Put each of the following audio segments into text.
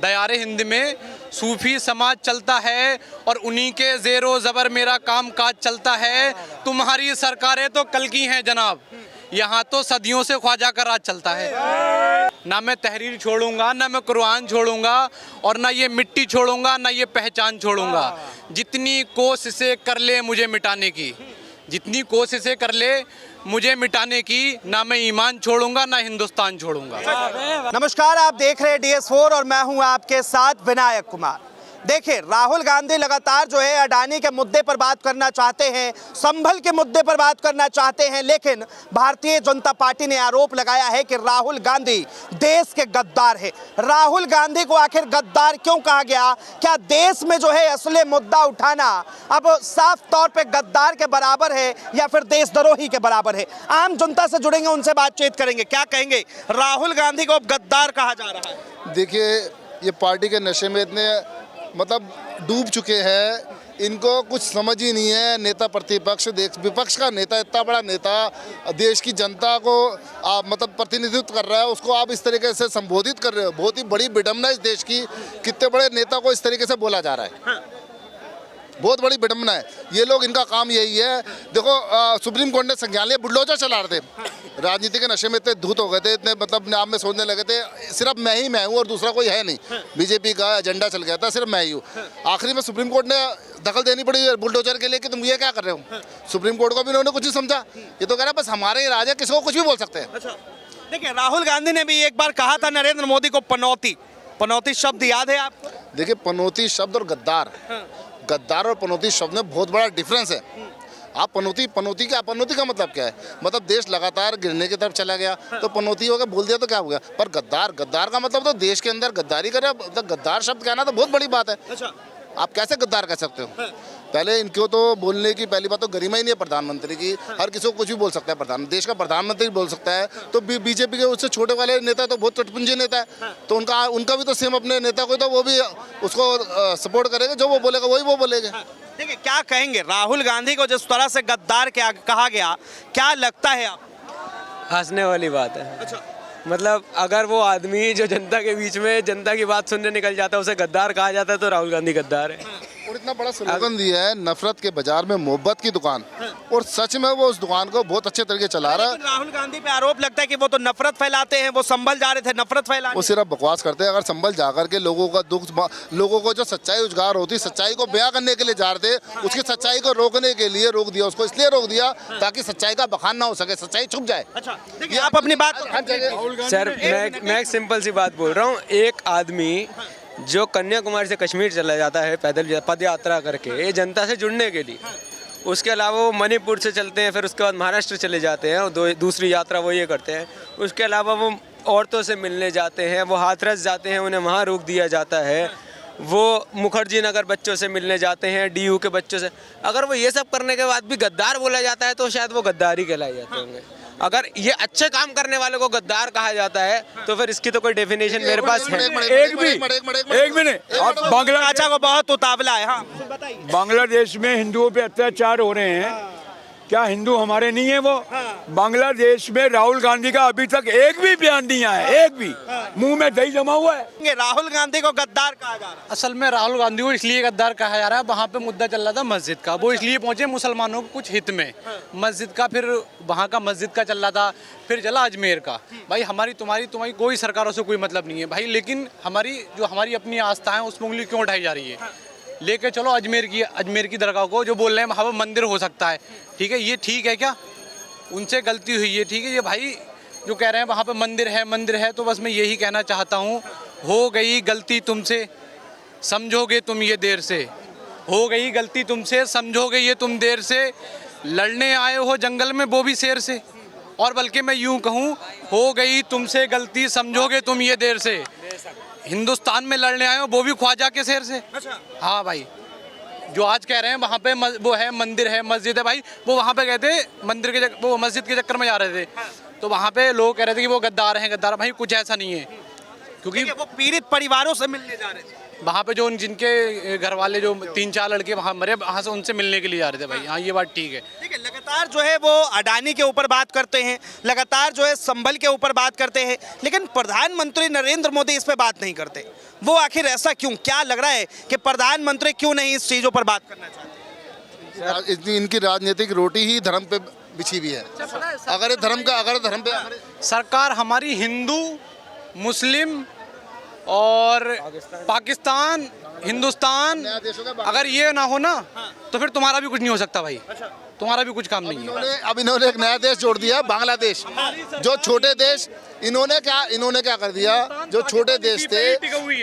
दयारे हिंद में सूफी समाज चलता है और उन्हीं के ज़ेरो ज़बर मेरा काम काज चलता है। तुम्हारी सरकारें तो कल की हैं जनाब, यहाँ तो सदियों से ख्वाजा का राज चलता है। ना मैं तहरीर छोड़ूंगा, ना मैं कुरान छोड़ूंगा, और ना ये मिट्टी छोड़ूंगा, ना ये पहचान छोड़ूंगा। जितनी कोशिशें कर ले मुझे मिटाने की, जितनी कोशिशें कर ले मुझे मिटाने की, ना मैं ईमान छोड़ूंगा, ना हिंदुस्तान छोड़ूंगा। नमस्कार, आप देख रहे हैं DS4 और मैं हूं आपके साथ विनायक कुमार। देखिए, राहुल गांधी लगातार जो है अडानी के मुद्दे पर बात करना चाहते हैं, संभल के मुद्दे पर बात करना चाहते हैं, लेकिन भारतीय जनता पार्टी ने आरोप लगाया है कि राहुल गांधी देश के गद्दार है। राहुल गांधी को आखिर गद्दार क्यों कहा गया? क्या देश में जो है असली मुद्दा उठाना अब साफ तौर पे गद्दार के बराबर है या फिर देशद्रोही के बराबर है? आम जनता से जुड़ेंगे, उनसे बातचीत करेंगे। क्या कहेंगे, राहुल गांधी को अब गद्दार कहा जा रहा है? देखिए, ये पार्टी के नशे में इतने डूब चुके हैं, इनको कुछ समझ ही नहीं है। नेता प्रतिपक्ष, देश विपक्ष का नेता, इतना बड़ा नेता देश की जनता को प्रतिनिधित्व कर रहा है, उसको आप इस तरीके से संबोधित कर रहे हो। बहुत ही बड़ी विडंबना इस देश की, कितने बड़े नेता को इस तरीके से बोला जा रहा है। बहुत बड़ी विडंबना है। ये लोग, इनका काम यही है। देखो, सुप्रीम कोर्ट ने संज्ञान लिया, बुलडोजर चला रहे थे, राजनीति के नशे में इतने धूत हो गए थे, इतने नाम में सोचने लगे थे सिर्फ मैं हूँ और दूसरा कोई है नहीं। बीजेपी का एजेंडा चल गया था, सिर्फ मैं ही हूँ। आखिरी में सुप्रीम कोर्ट ने दखल देनी पड़ी बुलडोजर के लिए कि तुम ये क्या कर रहे हो। सुप्रीम कोर्ट को भी उन्होंने कुछ नहीं समझा। ये तो कह रहा है बस हमारे ही राज है, किसी को कुछ भी बोल सकते हैं। देखिए, राहुल गांधी ने भी एक बार कहा था नरेंद्र मोदी को पनौती शब्द याद है आपको? देखिए, पनौती शब्द और गद्दार और पनौती शब्द में बहुत बड़ा डिफरेंस है। आप पनौती का मतलब क्या है? मतलब देश लगातार गिरने की तरफ चला गया तो पनौती हो गया, बोल दिया तो क्या हो गया। पर गद्दार का मतलब तो देश के अंदर गद्दारी करे। तो गद्दार शब्द कहना तो बहुत बड़ी बात है। अच्छा, आप कैसे गद्दार कह सकते हो? पहले इनको तो बोलने की पहली बात तो गरिमा ही नहीं है प्रधानमंत्री की। हर किसी को कुछ भी बोल सकता है, देश का प्रधानमंत्री बोल सकता है। तो बीजेपी के उससे छोटे वाले नेता तो बहुत चटपुंजी नेता है, तो उनका भी तो सेम अपने नेता को, तो वो भी उसको सपोर्ट करेंगे। जो वो बोलेगा वही वो बोलेंगे। देखिए, क्या कहेंगे राहुल गांधी को जिस तरह से गद्दार क्या कहा गया, क्या लगता है आप? हंसने वाली बात है। अच्छा, मतलब अगर वो आदमी जो जनता के बीच में जनता की बात सुनने निकल जाता है उसे गद्दार कहा जाता है, तो राहुल गांधी गद्दार है। और इतना बड़ा स्लोगन दिया है, नफरत के बाजार में मोहब्बत की दुकान, और सच में वो उस दुकान को बहुत अच्छे तरीके चला रहा है। राहुल गांधी पे आरोप लगता है कि वो तो नफरत फैलाते हैं, वो संभल जा रहे थे नफरत फैलाने। वो सिर्फ बकवास करते हैं। अगर संभल जाकर के लोगों का दुख, लोगों को जो सच्चाई उजागर होती, सच्चाई को बयां करने के लिए जा रहे थे, उसकी सच्चाई को रोकने के लिए रोक दिया। उसको इसलिए रोक दिया ताकि सच्चाई का बखान ना हो सके, सच्चाई छुप जाए। अच्छा, देखिए, आप अपनी बात सर, मैं एक सिंपल सी बात बोल रहा हूँ। एक आदमी जो कन्याकुमारी से कश्मीर चला जाता है पैदल पद यात्रा करके जनता से जुड़ने के लिए, उसके अलावा वो मणिपुर से चलते हैं, फिर उसके बाद महाराष्ट्र चले जाते हैं और दूसरी यात्रा वो ये करते हैं। उसके अलावा वो औरतों से मिलने जाते हैं, वो हाथरस जाते हैं, उन्हें वहाँ रोक दिया जाता है। वो मुखर्जी नगर बच्चों से मिलने जाते हैं, DU के बच्चों से। अगर वो ये सब करने के बाद भी गद्दार बोला जाता है तो शायद वो गद्दार ही कहलाए जाते होंगे। अगर ये अच्छे काम करने वाले को गद्दार कहा जाता है तो फिर इसकी तो कोई डेफिनेशन मेरे पास है। एक मिनट, आप बांग्लादेश को बहुत उतावला है। हाँ, बांग्लादेश में हिंदुओं पे अत्याचार हो रहे हैं, क्या हिंदू हमारे नहीं है वो? बांग्लादेश में राहुल गांधी का अभी तक एक भी बयान नहीं आया, एक भी। मुंह में दही जमा हुआ है। राहुल गांधी को गद्दार कहा जा रहा है। असल में राहुल गांधी को इसलिए गद्दार कहा जा रहा है, वहाँ पे मुद्दा चल रहा था मस्जिद का, वो इसलिए पहुंचे मुसलमानों को कुछ हित में मस्जिद का, फिर वहाँ का मस्जिद का चल रहा था, फिर चला अजमेर का। भाई तुम्हारी कोई सरकारों से कोई मतलब नहीं है भाई, लेकिन हमारी अपनी आस्था है उसमें उंगली क्यों उठाई जा रही है? लेके चलो अजमेर की दरगाह को, जो बोल रहे हैं वहाँ पर मंदिर हो सकता है, ठीक है, ये ठीक है क्या? उनसे गलती हुई है, ठीक है। ये भाई जो कह रहे हैं वहाँ पे मंदिर है, तो बस मैं यही कहना चाहता हूँ, हो गई गलती तुमसे, समझोगे तुम ये देर से। हो गई गलती तुमसे, समझोगे ये तुम देर से। लड़ने आए हो जंगल में वो भी शेर से, और बल्कि मैं यूँ कहूँ, हो गई तुमसे गलती, समझोगे तुम ये देर से। हिंदुस्तान में लड़ने आए हो वो भी ख्वाजा के शेर से। हाँ भाई, जो आज कह रहे हैं वहाँ पे वो है मंदिर है, मस्जिद है, भाई वो वहाँ पे गए थे वो मस्जिद के चक्कर में जा रहे थे, तो वहाँ पे लोग कह रहे थे कि वो गद्दार हैं। भाई कुछ ऐसा नहीं है, क्योंकि वो पीड़ित परिवारों से मिलने जा रहे थे। वहाँ पे जो जिनके घर वाले जो 3-4 लड़के वहाँ मरे, वहाँ से उनसे मिलने के लिए जा रहे थे भाई। हाँ, ये बात ठीक है। ठीक है, लगातार जो है वो अडानी के ऊपर बात करते हैं, लगातार जो है संभल के ऊपर बात करते हैं, लेकिन प्रधानमंत्री नरेंद्र मोदी इस पे बात नहीं करते। वो आखिर ऐसा क्यों? क्या लग रहा है कि प्रधानमंत्री क्यों नहीं इस चीज़ों पर बात करना चाहते? इनकी राजनीतिक रोटी ही धर्म पे बिछी हुई है। अगर धर्म पे सरकार हमारी हिंदू, मुस्लिम और पाकिस्तान, हिंदुस्तान, अगर ये ना हो ना तो फिर तुम्हारा भी कुछ नहीं हो सकता भाई। तुम्हारा भी कुछ काम नहीं है। अब इन्होंने एक नया देश जोड़ दिया, बांग्लादेश। जो छोटे देश, इन्होंने क्या कर दिया? जो छोटे देश थे,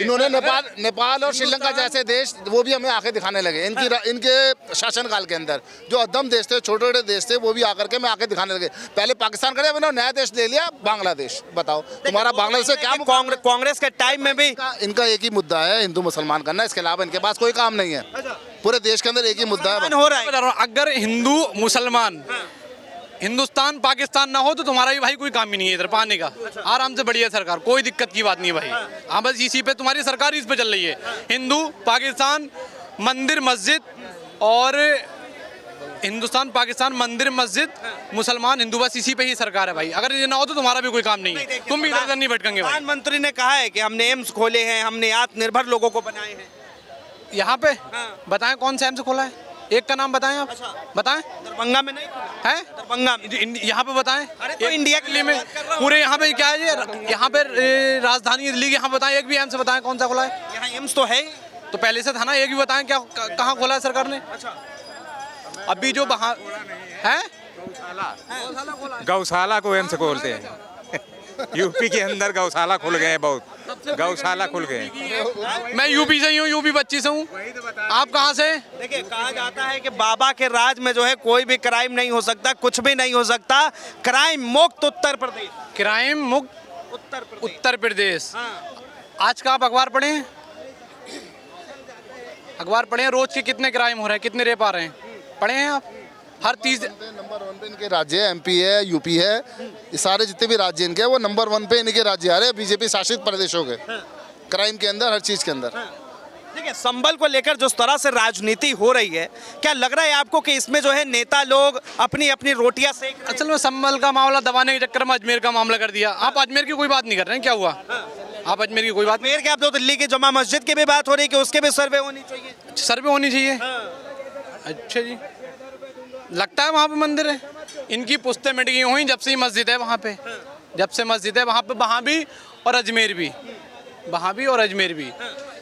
इन्होंने नेपाल और श्रीलंका जैसे देश, वो भी हमें आके दिखाने लगे इनके शासनकाल के अंदर। जो अदम देश थे, छोटे छोटे देश थे, वो भी आकर के हमें आके दिखाने लगे। पहले पाकिस्तान करे, अब इन्होंने नया देश ले लिया, बांग्लादेश। बताओ तुम्हारा बांग्लादेश से क्या? कांग्रेस के टाइम में भी इनका एक ही मुद्दा है, हिंदू मुसलमान करना। इसके अलावा इनके पास कोई काम नहीं है। पूरे देश के अंदर एक ही मुद्दा है। हो रहा है। अगर हिंदू मुसलमान हिंदुस्तान पाकिस्तान ना हो तो तुम्हारा भी भाई कोई काम ही नहीं है इधर पाने का। आराम से बढ़िया सरकार, कोई दिक्कत की बात नहीं है भाई। हाँ, बस इसी पे तुम्हारी सरकार इस पे चल रही है। हिंदू पाकिस्तान मंदिर मस्जिद, और हिंदुस्तान पाकिस्तान मंदिर मस्जिद, मुसलमान हिंदू, बस इसी पे ही सरकार है भाई। अगर ये ना हो तो तुम्हारा भी कोई काम नहीं है। तुम भी इधर नहीं भटकेंगे भाई। प्रधानमंत्री ने कहा है कि हमने एम्स खोले हैं, हमने आत्मनिर्भर लोगों को बनाए हैं। यहाँ पे बताएं कौन सा एम्स खोला है? एक का नाम बताएं आप। बताएं। दरभंगा में नहीं खुला है? दरभंगा में। यहाँ पे बताएं। अरे तो इंडिया के लिए में पूरे यहाँ पे क्या है ये? यहाँ पे राजधानी दिल्ली के यहाँ बताएं, एक भी एम्स बताएं कौन सा खोला है? यहाँ एम्स तो है ही। तो पहले से था ना, एक भी बताएं क्या कहाँ खोला है सरकार ने? अभी जो वहाँ है गौशाला को एम्स खोलते हैं। यूपी के अंदर गौशाला खुल गए हैं, बहुत गौशाला खुल गए। मैं यूपी से ही हूँ, यूपी 25 से हूँ। आप कहाँ से? देखिए, कहा जाता है कि बाबा के राज में जो है कोई भी क्राइम नहीं हो सकता, कुछ भी नहीं हो सकता। क्राइम मुक्त उत्तर प्रदेश। क्राइम मुक्त उत्तर प्रदेश। आज का आप अखबार पढ़े हैं? अखबार पढ़े हैं? रोज के कितने क्राइम हो रहे हैं, कितने रेप आ रहे हैं, पढ़े हैं आप? हर तीसरे नंबर 1 पे इनके राज्य है, एमपी है, यूपी है, ये सारे जितने भी राज्य इनके, वो नंबर 1 पे इनके राज्य आ रहे हैं बीजेपी शासित प्रदेशों के, क्राइम के अंदर, हर चीज के अंदर। ठीक है, संभल को लेकर जिस तरह से राजनीति हो रही है, क्या लग रहा है आपको कि इसमें जो है नेता लोग अपनी अपनी रोटियां सेक रहे हैं? असल में संभल का मामला दबाने के चक्कर में अजमेर का मामला कर दिया। आप अजमेर की कोई बात नहीं कर रहे हैं, क्या हुआ? आप अजमेर की कोई बात मेयर के, आप तो दिल्ली की जमा मस्जिद की भी बात हो रही है कि उसके भी सर्वे होनी चाहिए। सर्वे होनी चाहिए। अच्छा जी, लगता है वहाँ पे मंदिर है। इनकी पुश्तें मिट गई हुई जब से ही मस्जिद है वहाँ पे। जब से मस्जिद है वहाँ पे, वहाँ भी और अजमेर भी, वहाँ भी और अजमेर भी।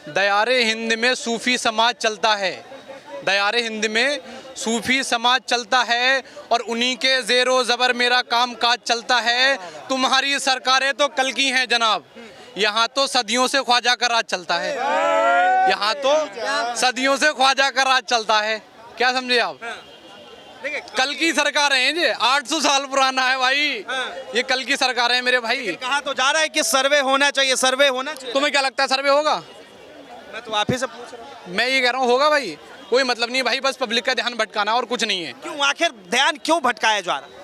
दयारे हिंद में सूफी समाज चलता है, दयारे हिंद में सूफी समाज चलता है, और उन्हीं के ज़ेरो ज़बर मेरा काम काज चलता है। तुम्हारी सरकारें तो कल की हैं जनाब, यहाँ तो सदियों से ख्वाजा का राज चलता है। यहाँ तो सदियों से ख्वाजा का राज चलता है। क्या समझे आप? कल की सरकारें हैं जी, 800 साल पुराना है भाई। ये कल की सरकारें हैं मेरे भाई। कहा तो जा रहा है कि सर्वे होना चाहिए, सर्वे होना चाहिए। तुम्हें क्या लगता है सर्वे होगा? मैं तो आप ही से पूछ रहा हूँ। मैं ये कह रहा हूँ होगा भाई, कोई मतलब नहीं भाई, बस पब्लिक का ध्यान भटकाना और कुछ नहीं है। क्यों, आखिर ध्यान क्यों भटकाया जा रहा है?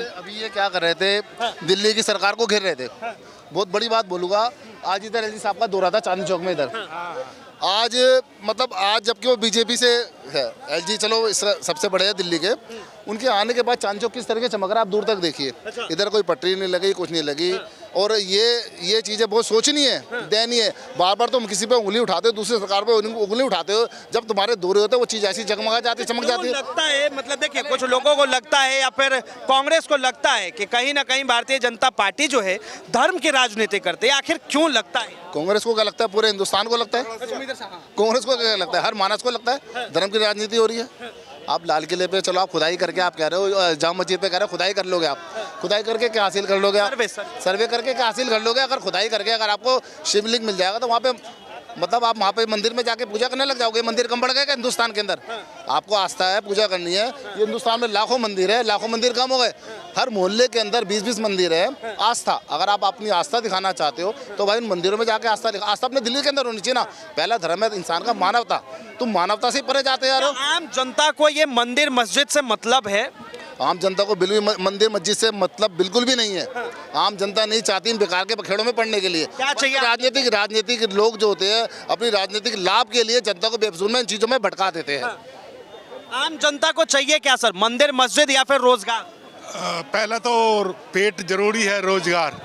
अभी ये क्या कर रहे थे, दिल्ली की सरकार को घेर रहे थे। बहुत बड़ी बात बोलूँगा, आज इधर एलजी साहब का दौरा था चांदनी चौक में इधर। आज मतलब आज जबकि वो बीजेपी से है, एलजी चलो सबसे बड़े है दिल्ली के, उनके आने के बाद चांदनी चौक किस तरह के चमक रहा है, आप दूर तक देखिए। इधर कोई पटरी नहीं लगी, कुछ नहीं लगी। और ये चीज़ें बहुत सोचनीय है, दयनीय है। बार बार तुम किसी पे उंगली उठाते हो, दूसरी सरकार पे उंगली उठाते हो, जब तुम्हारे दौरे होते हैं वो चीज़ ऐसी जगमगा जाती है, चमक जाती है। लगता है, मतलब देखिए, कुछ लोगों को लगता है या फिर कांग्रेस को लगता है कि कहीं ना कहीं भारतीय जनता पार्टी जो है धर्म की राजनीति करती है। आखिर क्यों लगता है? कांग्रेस को क्या लगता है? पूरे हिंदुस्तान को लगता है। कांग्रेस को क्या लगता है? हर मानस को लगता है धर्म की राजनीति हो रही है। आप लाल किले पे चलो, आप खुदाई करके, आप कह रहे हो जाम मस्जिद पे कह रहे हो खुदाई कर लोगे, आप खुदाई करके क्या हासिल कर लोगे? आप सर्वे करके क्या हासिल कर लोगे? अगर खुदाई करके अगर आपको शिवलिंग मिल जाएगा तो वहाँ पे मतलब आप वहाँ पे मंदिर में जाके पूजा करने लग जाओगे। मंदिर कम बढ़ गए क्या हिंदुस्तान के अंदर? आपको आस्था है, पूजा करनी है। ये हिंदुस्तान में लाखों मंदिर है, लाखों मंदिर कम हो गए। हर मोहल्ले के अंदर 20-20 मंदिर है। आस्था, अगर आप अपनी आस्था दिखाना चाहते हो तो भाई उन मंदिरों में जाके आस्था अपने दिल्ली के अंदर होनी चाहिए ना। पहला धर्म है इंसान का मानवता। तुम मानवता से परे जाते यार। आम जनता को ये मंदिर मस्जिद से मतलब है आम जनता को बिल्कुल मंदिर मस्जिद से मतलब बिल्कुल भी नहीं है। आम जनता नहीं चाहती इन बेकार के बखेड़ों में पड़ने के लिए। क्या चाहिए? राजनीतिक लोग जो होते हैं अपनी राजनीतिक लाभ के लिए जनता को बेफजूल में इन चीज़ों में भटका देते हैं। आम जनता को चाहिए क्या सर, मंदिर मस्जिद या फिर रोजगार? पहला तो पेट जरूरी है, रोजगार,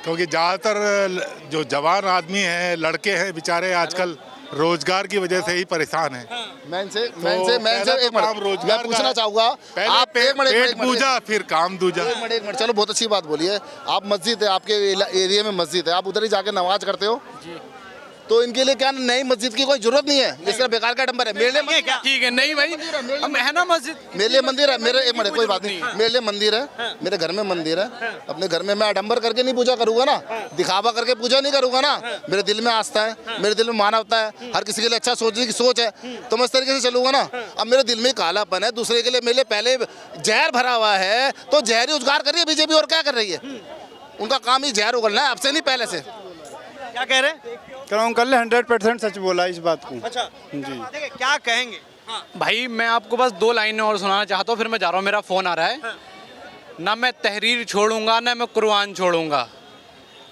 क्योंकि ज़्यादातर जो जवान आदमी हैं, लड़के हैं बेचारे, आजकल रोजगार की वजह से ही परेशान हैं। मैं इनसे एक मिनट मैं पूछना चाहूँगा, आप पेट पूजा फिर काम दूजा। एक मिनट चलो, बहुत अच्छी बात बोली है आप। मस्जिद है आपके एरिया में, मस्जिद है, आप उधर ही जाके नमाज करते हो, तो इनके लिए क्या नई मस्जिद की कोई जरूरत नहीं है? ये सिर्फ बेकार का डंबर है। मेरे लिए क्या ठीक है, नहीं भाई हम है ना मस्जिद, मेरे लिए मंदिर है, मेरे एक मिनट कोई बात नहीं, मेरे लिए मंदिर है, मेरे घर में मंदिर है। अपने घर में मैं आडंबर करके नहीं पूजा करूंगा ना, दिखावा करके पूजा नहीं करूंगा ना। मेरे दिल में आस्था है, मेरे दिल में मानवता है, हर किसी के लिए अच्छा सोचने की सोच है, तो मैं इस तरीके से चलूंगा ना। अब मेरे दिल में कालापन है, दूसरे के लिए मेरे लिए पहले जहर भरा हुआ है, तो जहर ही उजगार कर रही है बीजेपी। और क्या कर रही है? उनका काम ही जहर उगलना है, अब से नहीं पहले से। क्या कह रहे हैं? कल 100% सच बोला इस बात को। अच्छा जी। देखिए क्या कहेंगे? भाई मैं आपको बस 2 लाइनें और सुनाना चाहता हूँ, फिर मैं जा रहा हूँ, मेरा फ़ोन आ रहा है। ना मैं तहरीर छोड़ूंगा, ना मैं कुरान छोड़ूंगा,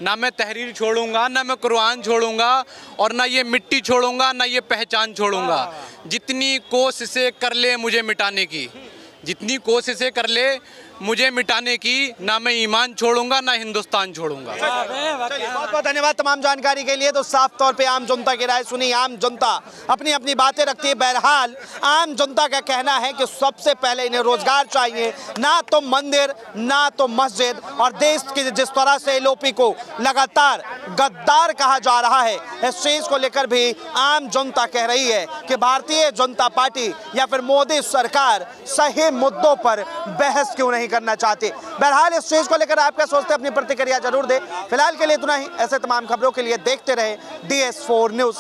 ना मैं तहरीर छोड़ूंगा, ना मैं कुरान छोड़ूंगा, और ना ये मिट्टी छोड़ूंगा, ना ये पहचान छोड़ूंगा। जितनी कोशिशें कर ले मुझे मिटाने की, जितनी कोशिशें कर ले मुझे मिटाने की, ना मैं ईमान छोड़ूंगा, ना हिंदुस्तान छोड़ूंगा। चलिए, बहुत बहुत धन्यवाद तमाम जानकारी के लिए। तो साफ तौर पे आम जनता की राय सुनी, आम जनता अपनी अपनी बातें रखती है। बहरहाल आम जनता का कहना है कि सबसे पहले इन्हें रोजगार चाहिए, ना तो मंदिर ना तो मस्जिद। और देश की जिस तरह से एलओपी को लगातार गद्दार कहा जा रहा है, इस चीज को लेकर भी आम जनता कह रही है कि भारतीय जनता पार्टी या फिर मोदी सरकार सही मुद्दों पर बहस क्यों नहीं करना चाहते। बहरहाल इस चीज को लेकर आप क्या सोचते हैं, अपनी प्रतिक्रिया जरूर दें। फिलहाल के लिए इतना ही। ऐसे तमाम खबरों के लिए देखते रहे DS4 न्यूज़।